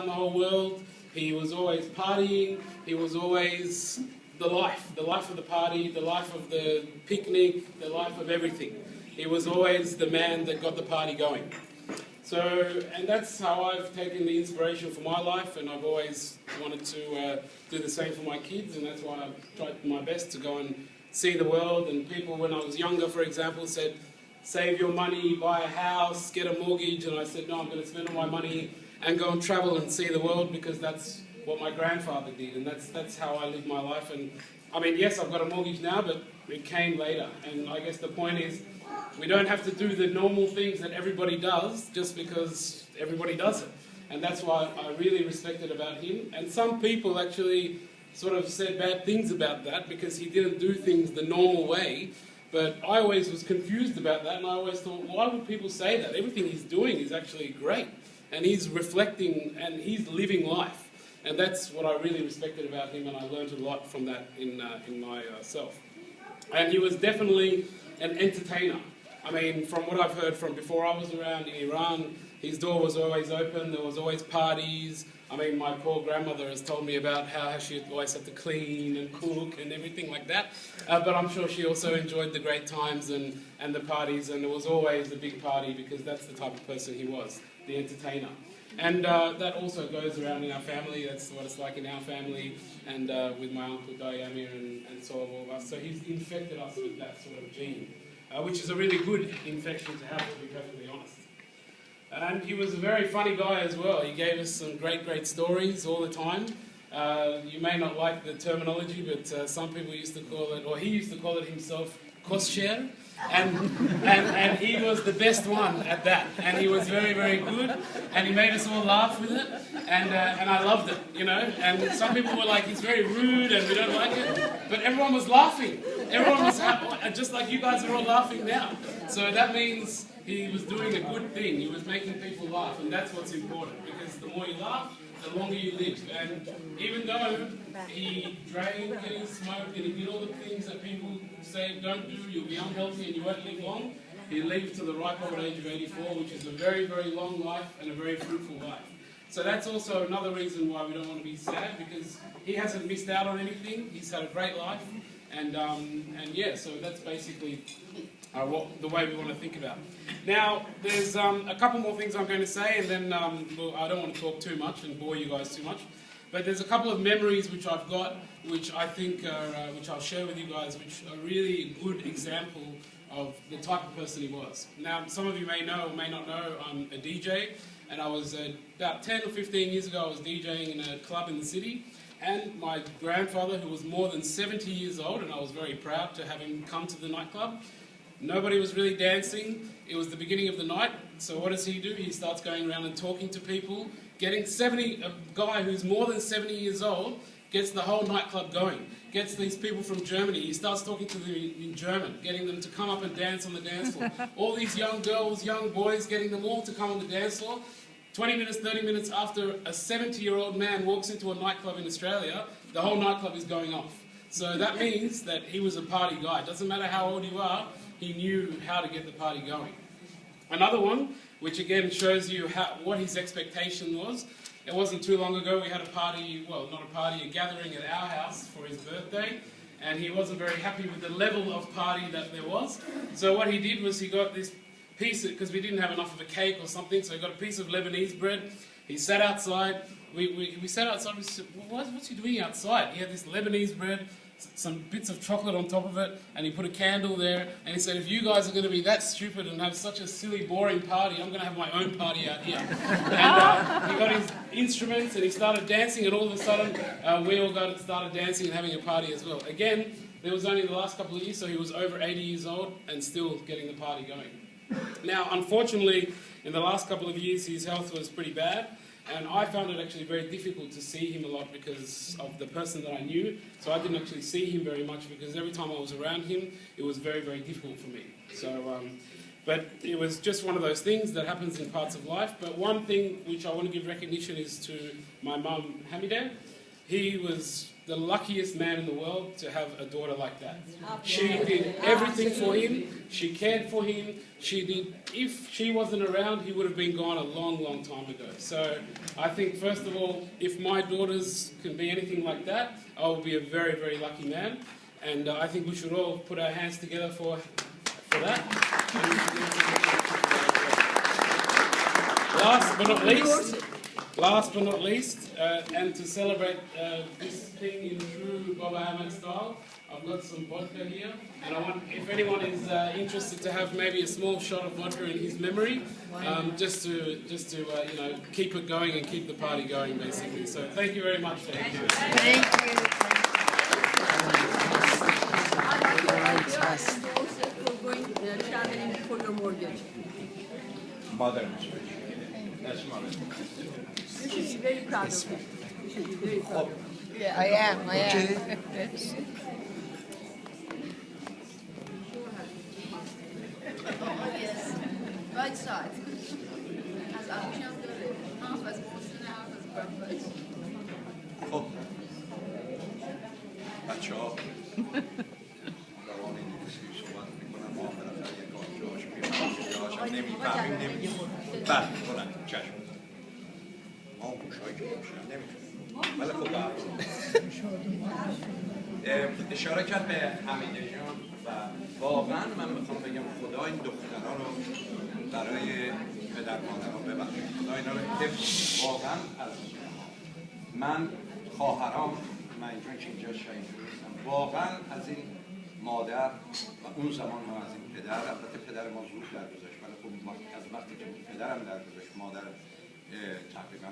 around the whole world. He was always partying. He was always the life of the party, the life of the picnic, the life of everything. He was always the man that got the party going. So, and that's how I've taken the inspiration for my life, and I've always wanted to do the same for my kids, and that's why I've tried my best to go and see the world. And people, when I was younger, for example, said, save your money, buy a house, get a mortgage, and I said, no, I'm going to spend all my money and go and travel and see the world, because that's what my grandfather did, and that's how I live my life. And I mean, yes, I've got a mortgage now, but it came later. And I guess the point is, we don't have to do the normal things that everybody does just because everybody does it. And that's why I really respected about him. And some people actually sort of said bad things about that because he didn't do things the normal way. But I always was confused about that, and I always thought, why would people say that? Everything he's doing is actually great. And he's reflecting and he's living life. And that's what I really respected about him, and I learned a lot from that in myself. And he was definitely an entertainer. I mean, from what I've heard from before I was around in Iran, his door was always open, there was always parties. I mean, my poor grandmother has told me about how she always had to clean and cook and everything like that. But I'm sure she also enjoyed the great times and the parties, and it was always a big party because that's the type of person he was, the entertainer. And that also goes around in our family. That's what it's like in our family, and with my uncle Dayamir and so on, all of us. So he's infected us with that sort of gene, which is a really good infection to have, to be perfectly honest. And he was a very funny guy as well. He gave us some great stories all the time. You may not like the terminology, but some people used to call it, or he used to call it himself, kosher. And he was the best one at that, and he was very good, and he made us all laugh with it, and I loved it, you know. And some people were like, he's very rude and we don't like it, but everyone was laughing. Everyone was happy, just like you guys are all laughing now. So that means he was doing a good thing. He was making people laugh, and that's what's important, because the more you laugh, the longer you live. And even though he drank and he smoked and he did all the things that people say don't do, you'll be unhealthy and you won't live long, he lived to the ripe old age of 84, which is a very long life and a very fruitful life. So that's also another reason why we don't want to be sad, because he hasn't missed out on anything. He's had a great life, and yeah, so that's basically the way we want to think about it. Now, there's a couple more things I'm going to say, and then well, I don't want to talk too much and bore you guys too much. But there's a couple of memories which I've got, which I think are, which I'll share with you guys, which are really a good example of the type of person he was. Now, some of you may know or may not know, I'm a DJ, and I was about 10 or 15 years ago, I was DJing in a club in the city, and my grandfather, who was more than 70 years old, and I was very proud to have him come to the nightclub. Nobody was really dancing. It was the beginning of the night. So what does he do? He starts going around and talking to people, getting a guy who's more than 70 years old, gets the whole nightclub going, gets these people from Germany. He starts talking to them in German, getting them to come up and dance on the dance floor. All these young girls, young boys, getting them all to come on the dance floor. 20 minutes, 30 minutes after a 70-year-old man walks into a nightclub in Australia, the whole nightclub is going off. So that means that he was a party guy. It doesn't matter how old you are, he knew how to get the party going. Another one, which again shows you what his expectation was. It wasn't too long ago we had a party, well, not a party, a gathering at our house for his birthday, and he wasn't very happy with the level of party that there was. So what he did was he got this piece, because we didn't have enough of a cake or something, so he got a piece of Lebanese bread. He sat outside. We sat outside. We said, well, what's he doing outside? He had this Lebanese bread, some bits of chocolate on top of it, and he put a candle there, and he said, if you guys are going to be that stupid and have such a silly, boring party, I'm going to have my own party out here. And he got his instruments, and he started dancing, and all of a sudden, we all started dancing and having a party as well. Again, there was only the last couple of years, so he was over 80 years old and still getting the party going. Now, unfortunately, in the last couple of years, his health was pretty bad. And I found it actually very difficult to see him a lot because of the person that I knew. So I didn't actually see him very much because every time I was around him, it was very difficult for me. So, but it was just one of those things that happens in parts of life. But one thing which I want to give recognition is to my mum, Hamida. he was the luckiest man in the world to have a daughter like that. She did everything for him. She cared for him. She did. If she wasn't around, he would have been gone a long, long time ago. So I think, first of all, if my daughters can be anything like that, I will be a very, very lucky man. And I think we should all put our hands together for that. Last but not least, and to celebrate this thing in true Baba Ahmad style, I've got some vodka here, and I want, if anyone is interested, to have maybe a small shot of vodka in his memory, just to you know, keep it going and keep the party going, basically. So thank you very much for that. Thank you. Traveling for your mortgage. Mother. That's mother. You should be very proud of him. You should be very proud of him. Yeah, I am. Right side. از آبیشم داره. حافظ محسن حافظ برمبرش. خب بچه ها روان انگلیسی صحبت میکنن ما بالاخره یک جاش میفهمیم نمیفهمیم بله کنن چشم ما اون گوشهایی که میشنم نمیتونیم ولی خب اشاره کرد به حمیده جان و واقعا من میخوام بگم خدا این دخترها رو برای پدر مادرها ببخشید خدا اینا رو حفظ واقعا از من خواهرام من اینجا شهید شدم واقعا از این مادر و اون زمان ما از این پدر البته پدر ما زود درگذشت ولی خب از وقتی که پدرم درگذشت مادر تقریبا